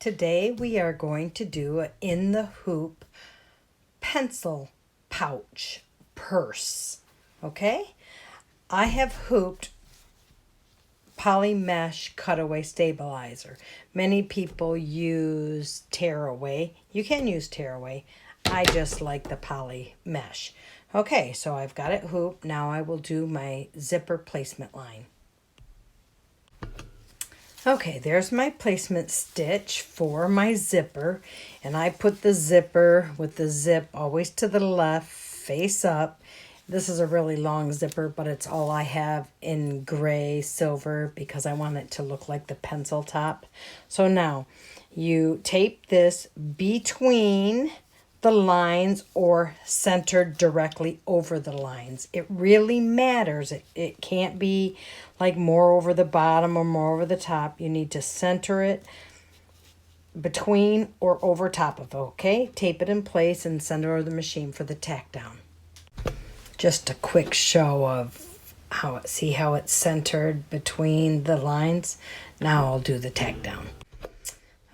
Today we are going to do an in the hoop pencil pouch purse. Okay? I have hooped poly mesh cutaway stabilizer. Many people use tearaway. You can use tearaway. I just like the poly mesh. Okay, so I've got it hooped. Now I will do my zipper placement line. Okay, there's my placement stitch for my zipper, and I put the zipper with the zip always to the left, face up. This is a really long zipper, but it's all I have in gray silver because I want it to look like the pencil top. So now you tape this between the lines or centered directly over the lines. It really matters. It can't be like more over the bottom or more over the top. You need to center it between or over top of it, okay? Tape it in place and send it over the machine for the tack down. Just a quick show of see how it's centered between the lines. Now I'll do the tack down.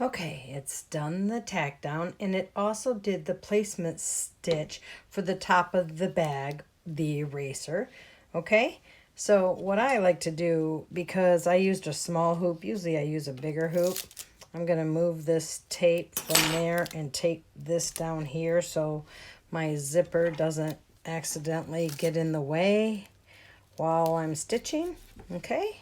Okay, it's done the tack down, and it also did the placement stitch for the top of the bag, the eraser. Okay, so what I like to do, because I used a small hoop, usually I use a bigger hoop, I'm going to move this tape from there and tape this down here so my zipper doesn't accidentally get in the way while I'm stitching. Okay.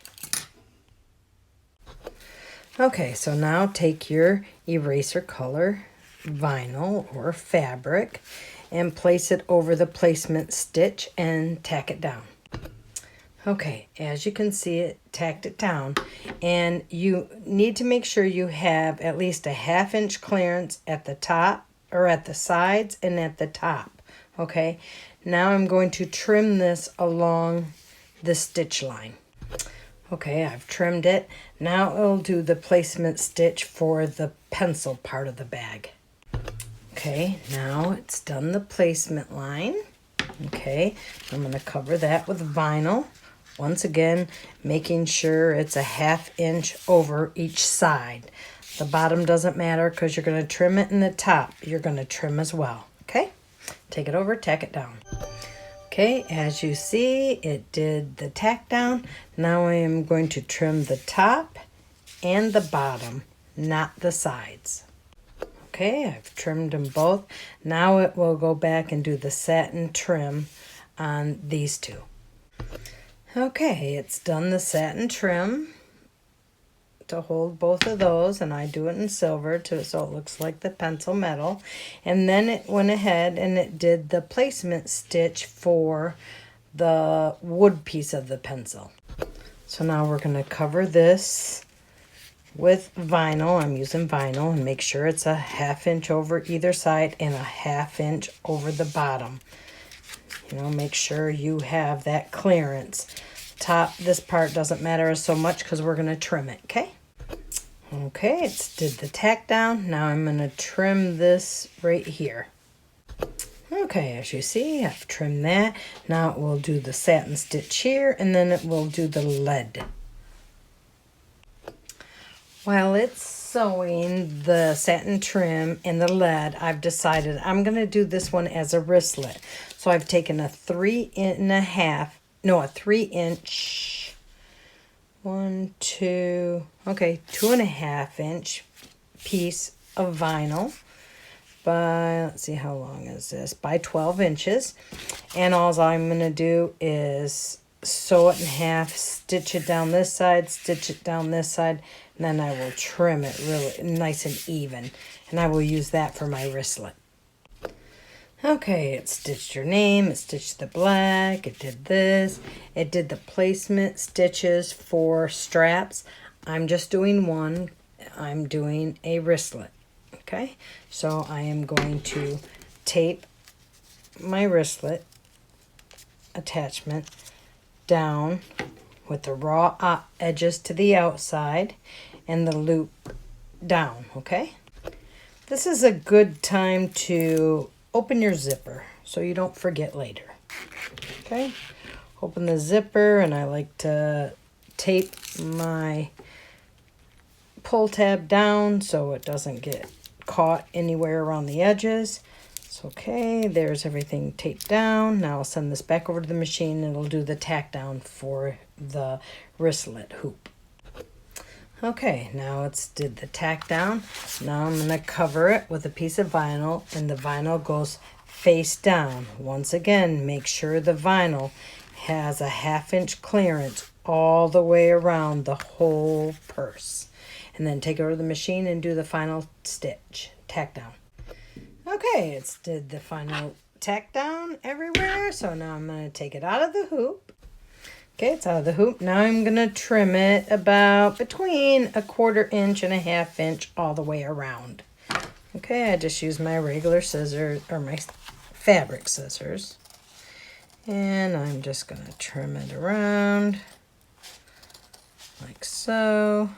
Okay, so now take your eraser color vinyl or fabric and place it over the placement stitch and tack it down. Okay, as you can see, it tacked it down, and you need to make sure you have at least a 1/2 inch clearance at the top or at the sides and at the top. Okay, now I'm going to trim this along the stitch line. Okay, I've trimmed it. Now I'll do the placement stitch for the pencil part of the bag. Okay, now it's done the placement line. Okay, I'm going to cover that with vinyl. Once again, making sure it's a 1/2 inch over each side. The bottom doesn't matter because you're going to trim it, in the top you're going to trim as well. Okay, take it over, tack it down. Okay, as you see, it did the tack down. Now I am going to trim the top and the bottom, not the sides. Okay, I've trimmed them both. Now it will go back and do the satin trim on these two. Okay, it's done the satin trim to hold both of those, and I do it in silver too, so it looks like the pencil metal. And then it went ahead and it did the placement stitch for the wood piece of the pencil. So now we're going to cover this with vinyl. I'm using vinyl, and make sure it's a 1/2 inch over either side and a 1/2 inch over the bottom. You know, make sure you have that clearance. Top, this part doesn't matter so much because we're going to trim it, okay? Okay, it's did the tack down. Now I'm going to trim this right here. Okay, as you see, I've trimmed that. Now it will do the satin stitch here, and then it will do the lead. While it's sewing the satin trim and the lead, I've decided I'm going to do this one as a wristlet. So I've taken a 3 inch, 2.5 inch piece of vinyl by, let's see, how long is this, by 12 inches. And all I'm going to do is sew it in half, stitch it down this side, stitch it down this side, and then I will trim it really nice and even. And I will use that for my wristlet. Okay, it stitched your name, it stitched the black, it did this, it did the placement stitches for straps. I'm just doing one. I'm doing a wristlet. Okay, so I am going to tape my wristlet attachment down with the raw edges to the outside and the loop down. Okay, this is a good time to open your zipper so you don't forget later. Okay, open the zipper, and I like to tape my pull tab down so it doesn't get caught anywhere around the edges. It's okay. There's everything taped down. Now I'll send this back over to the machine and it'll do the tack down for the wristlet hoop. Okay, now it's did the tack down. Now I'm going to cover it with a piece of vinyl, and the vinyl goes face down. Once again, make sure the vinyl has a 1/2 inch clearance all the way around the whole purse. And then take it over to the machine and do the final stitch, tack down. Okay, it's did the final tack down everywhere. So now I'm going to take it out of the hoop. Okay, it's out of the hoop. Now I'm going to trim it about between 1/4 inch and 1/2 inch all the way around. Okay, I just use my regular scissors or my fabric scissors. And I'm just going to trim it around like so.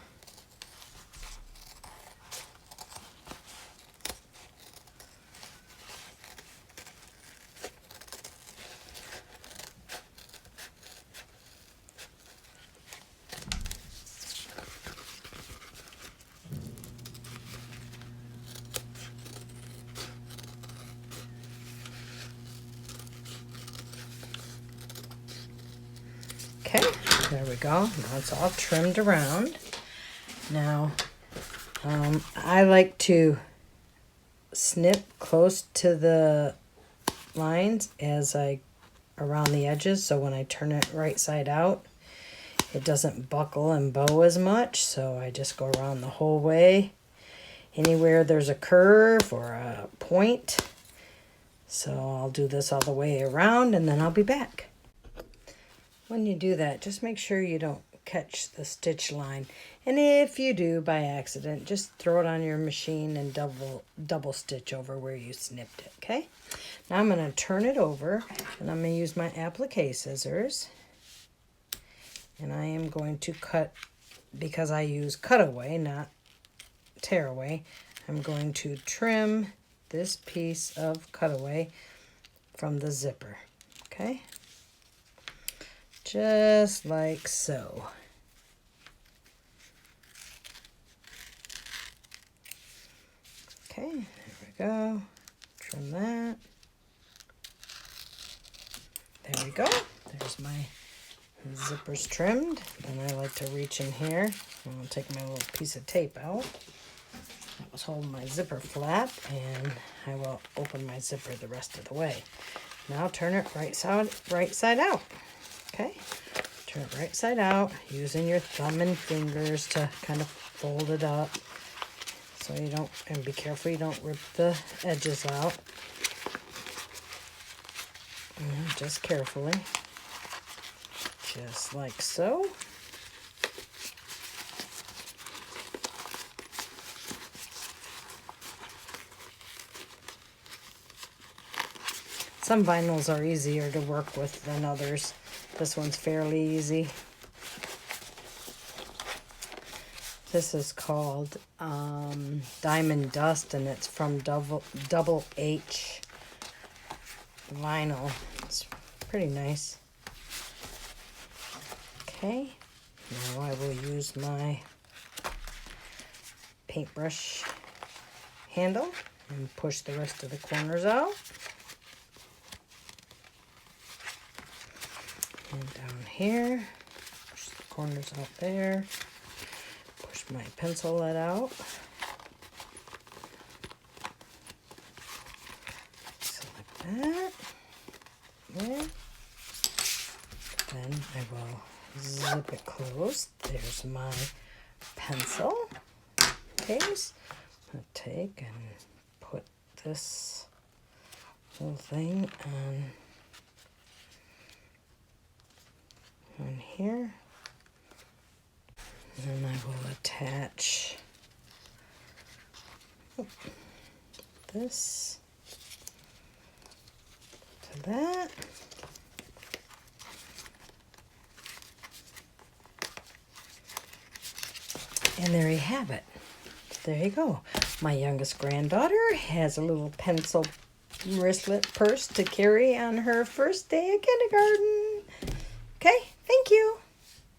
Okay, there we go. Now it's all trimmed around. Now, I like to snip close to the lines as I around the edges, so when I turn it right side out, it doesn't buckle and bow as much. So I just go around the whole way. Anywhere there's a curve or a point. So I'll do this all the way around and then I'll be back. When you do that, just make sure you don't catch the stitch line. And if you do by accident, just throw it on your machine and double stitch over where you snipped it, okay? Now I'm going to turn it over and I'm going to use my applique scissors. And I am going to cut, because I use cutaway, not tearaway, I'm going to trim this piece of cutaway from the zipper, okay? Just like so. Okay, there we go. Trim that. There we go. There's my zippers trimmed. Then I like to reach in here. I'll take my little piece of tape out. That was holding my zipper flat, and I will open my zipper the rest of the way. Now turn it right side out. Okay, turn it right side out, using your thumb and fingers to kind of fold it up so you don't, and be careful you don't rip the edges out. And just carefully, just like so. Some vinyls are easier to work with than others. This one's fairly easy. This is called Diamond Dust, and it's from Double H vinyl. It's pretty nice. Okay, now I will use my paintbrush handle and push the rest of the corners out. And down here, push the corners out there, push my pencil lead out. So like that. There. Then I will zip it closed. There's my pencil case. I'll take and put this whole thing on here, and I will attach this to that. And there you have it. There you go. My youngest granddaughter has a little pencil wristlet purse to carry on her first day of kindergarten.